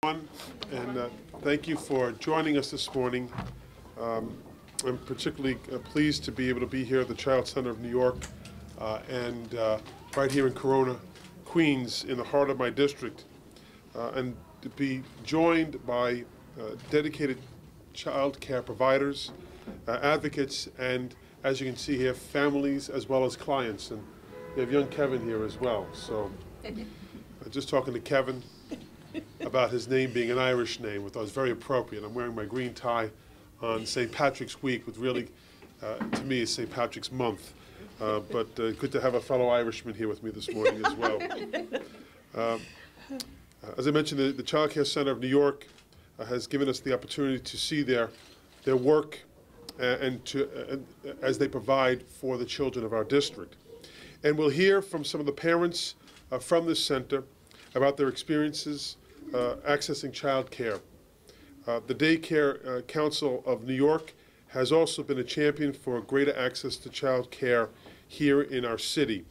And thank you for joining us this morning. I'm particularly pleased to be able to be here at the Child Center of New York and right here in Corona, Queens, in the heart of my district, and to be joined by dedicated child care providers, advocates, and as you can see here, families as well as clients. And we have young Kevin here as well. So just talking to Kevin about his name being an Irish name, which was very appropriate. I'm wearing my green tie on St. Patrick's Week, which really, to me, is St. Patrick's Month. But good to have a fellow Irishman here with me this morning as well. As I mentioned, the Child Care Center of New York has given us the opportunity to see their work as they provide for the children of our district. And we'll hear from some of the parents from this center about their experiences accessing child care. The Daycare Council of New York has also been a champion for greater access to child care here in our city.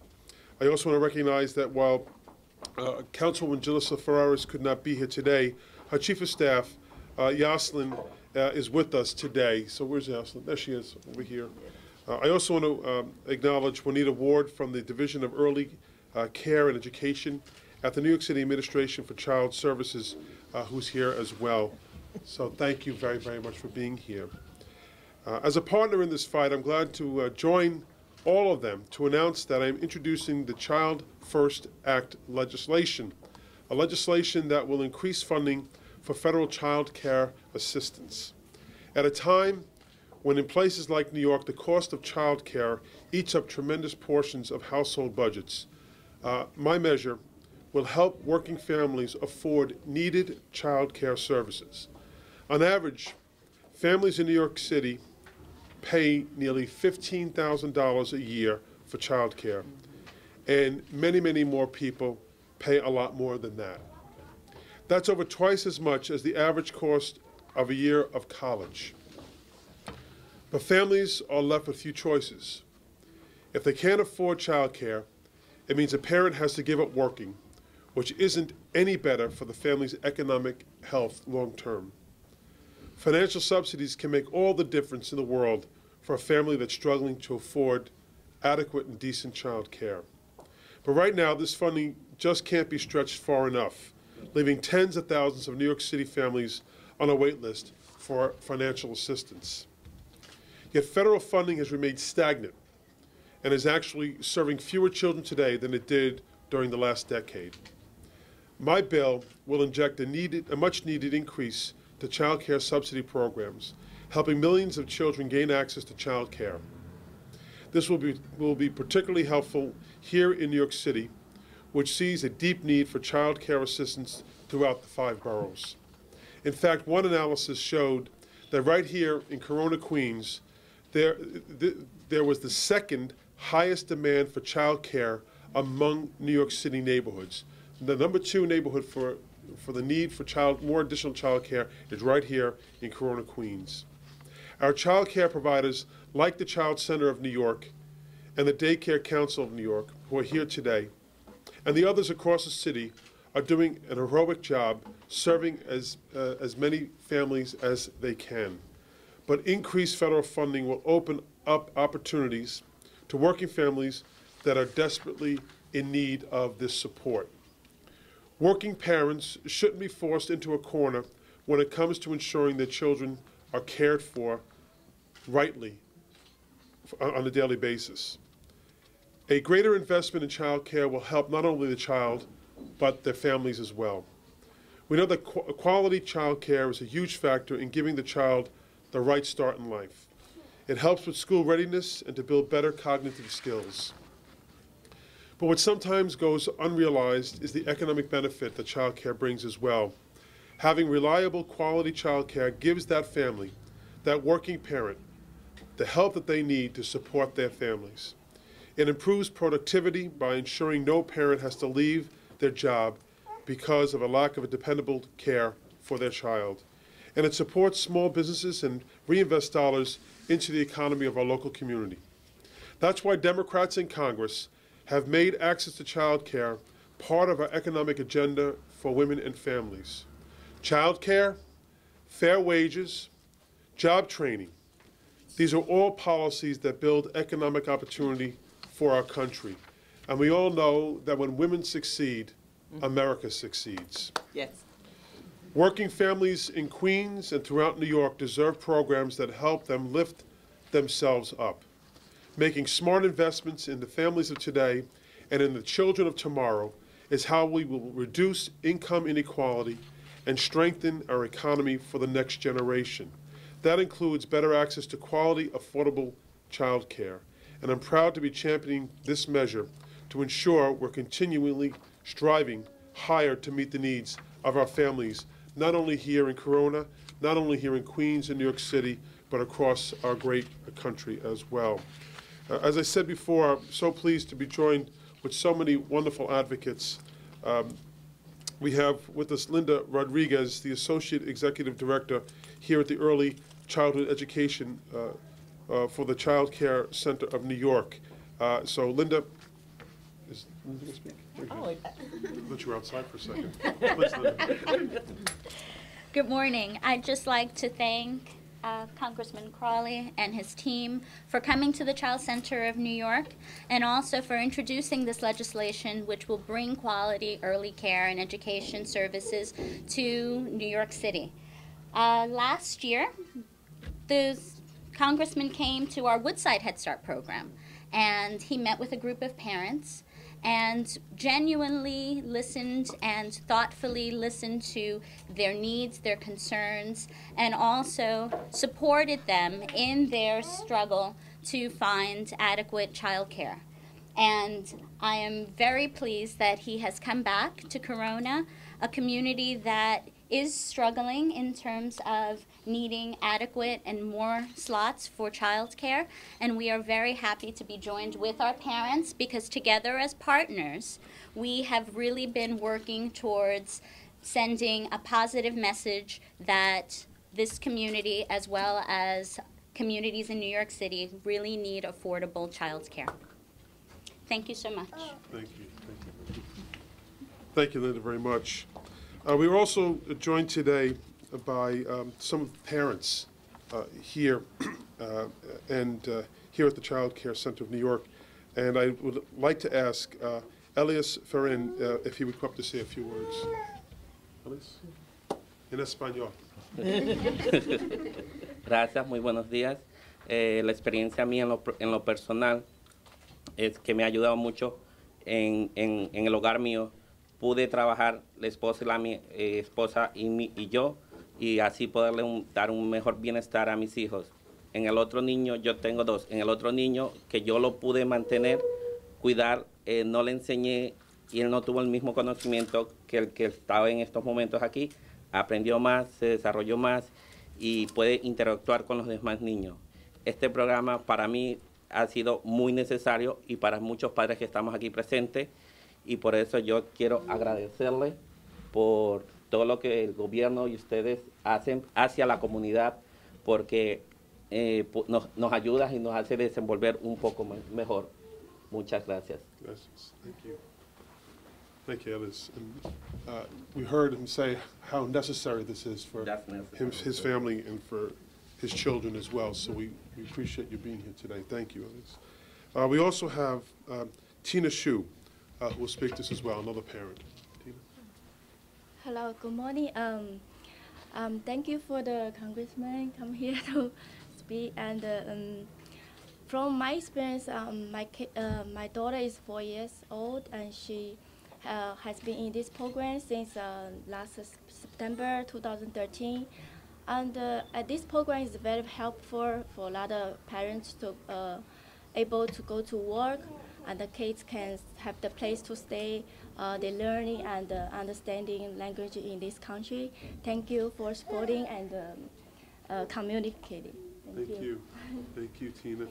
I also want to recognize that while Councilwoman Jalissa Ferraris could not be here today, her Chief of Staff, Yoslyn, is with us today. So where's Yoslyn? There she is, over here. I also want to acknowledge Juanita Ward from the Division of Early Care and Education at the New York City Administration for Child Services, who's here as well. So thank you very, very much for being here. As a partner in this fight, I'm glad to join all of them to announce that I'm introducing the Child First Act legislation, a legislation that will increase funding for federal child care assistance. At a time when in places like New York, the cost of child care eats up tremendous portions of household budgets, my measure will help working families afford needed child care services. On average, families in New York City pay nearly $15,000 a year for child care, and many, many more people pay a lot more than that. That's over twice as much as the average cost of a year of college. But families are left with few choices. If they can't afford child care, it means a parent has to give up working, which isn't any better for the family's economic health long term. Financial subsidies can make all the difference in the world for a family that's struggling to afford adequate and decent child care. But right now, this funding just can't be stretched far enough, leaving tens of thousands of New York City families on a wait list for financial assistance. Yet federal funding has remained stagnant and is actually serving fewer children today than it did during the last decade. My bill will inject a much-needed increase to child care subsidy programs, helping millions of children gain access to child care. This will be particularly helpful here in New York City, which sees a deep need for child care assistance throughout the 5 boroughs. In fact, one analysis showed that right here in Corona, Queens, there was the second highest demand for child care among New York City neighborhoods. The number 2 neighborhood for the need for more additional child care is right here in Corona, Queens. Our child care providers, like the Child Center of New York and the Daycare Council of New York, who are here today, and the others across the city, are doing an heroic job serving as many families as they can. But increased federal funding will open up opportunities to working families that are desperately in need of this support. Working parents shouldn't be forced into a corner when it comes to ensuring their children are cared for rightly on a daily basis. A greater investment in child care will help not only the child, but their families as well. We know that quality child care is a huge factor in giving the child the right start in life. It helps with school readiness and to build better cognitive skills. But what sometimes goes unrealized is the economic benefit that child care brings as well. Having reliable, quality child care gives that family, that working parent, the help that they need to support their families. It improves productivity by ensuring no parent has to leave their job because of a lack of a dependable care for their child. And it supports small businesses and reinvests dollars into the economy of our local community. That's why Democrats in Congress have made access to child care part of our economic agenda for women and families. Child care, fair wages, job training. These are all policies that build economic opportunity for our country. And we all know that when women succeed, America succeeds. Yes. Working families in Queens and throughout New York deserve programs that help them lift themselves up. Making smart investments in the families of today and in the children of tomorrow is how we will reduce income inequality and strengthen our economy for the next generation. That includes better access to quality, affordable child care. And I'm proud to be championing this measure to ensure we're continually striving higher to meet the needs of our families, not only here in Corona, not only here in Queens and New York City, but across our great country as well. As I said before, I'm so pleased to be joined with so many wonderful advocates. We have with us Linda Rodriguez, the Associate Executive Director here at the Early Childhood Education for the Child Care Center of New York. So Linda, is Linda going to speak? I thought you were outside for a second. Please, Linda. Good morning. I'd just like to thank Congressman Crawley and his team for coming to the Child Center of New York and also for introducing this legislation which will bring quality early care and education services to New York City. Last year, the Congressman came to our Woodside Head Start program and he met with a group of parents and genuinely listened and thoughtfully listened to their needs, their concerns, and also supported them in their struggle to find adequate child care. And I am very pleased that he has come back to Corona, a community that is struggling in terms of needing adequate and more slots for child care. And we are very happy to be joined with our parents because together as partners, we have really been working towards sending a positive message that this community, as well as communities in New York City, really need affordable child care. Thank you so much. Thank you. Thank you. Thank you, Linda, very much. We were also joined today by some of the parents here and here at the Child Care Center of New York. And I would like to ask Elias Ferrin if he would come up to say a few words. Elias? En español. Gracias, muy buenos días. La experiencia mía en lo personal es que me ha ayudado mucho en el hogar mío. Pude trabajar la esposa y yo, y así poderle dar un mejor bienestar a mis hijos. En el otro niño, yo tengo dos, en el otro niño que yo lo pude mantener, cuidar, no le enseñé y él no tuvo el mismo conocimiento que el que estaba en estos momentos aquí, aprendió más, se desarrolló más y puede interactuar con los demás niños. Este programa para mí ha sido muy necesario y para muchos padres que estamos aquí presentes, y por eso yo quiero agradecerle por todo lo que el gobierno y ustedes hacen hacia la comunidad, porque nos ayuda y nos hace desenvolver un poco mejor. Muchas gracias. Gracias. Thank you. Thank you, Elias. And, we heard him say how necessary this is for his family and for his children as well. So we appreciate you being here today. Thank you, Elias. We also have Tina Shu, who will speak to us as well, another parent. Tina? Hello, good morning. Thank you for the congressman come here to speak. And from my experience, my daughter is 4 years old, and she has been in this program since last September 2013. And this program is very helpful for a lot of parents to able to go to work, and the kids can have the place to stay, the learning and understanding language in this country. Thank you for supporting and communicating. Thank you. Thank you, Tina.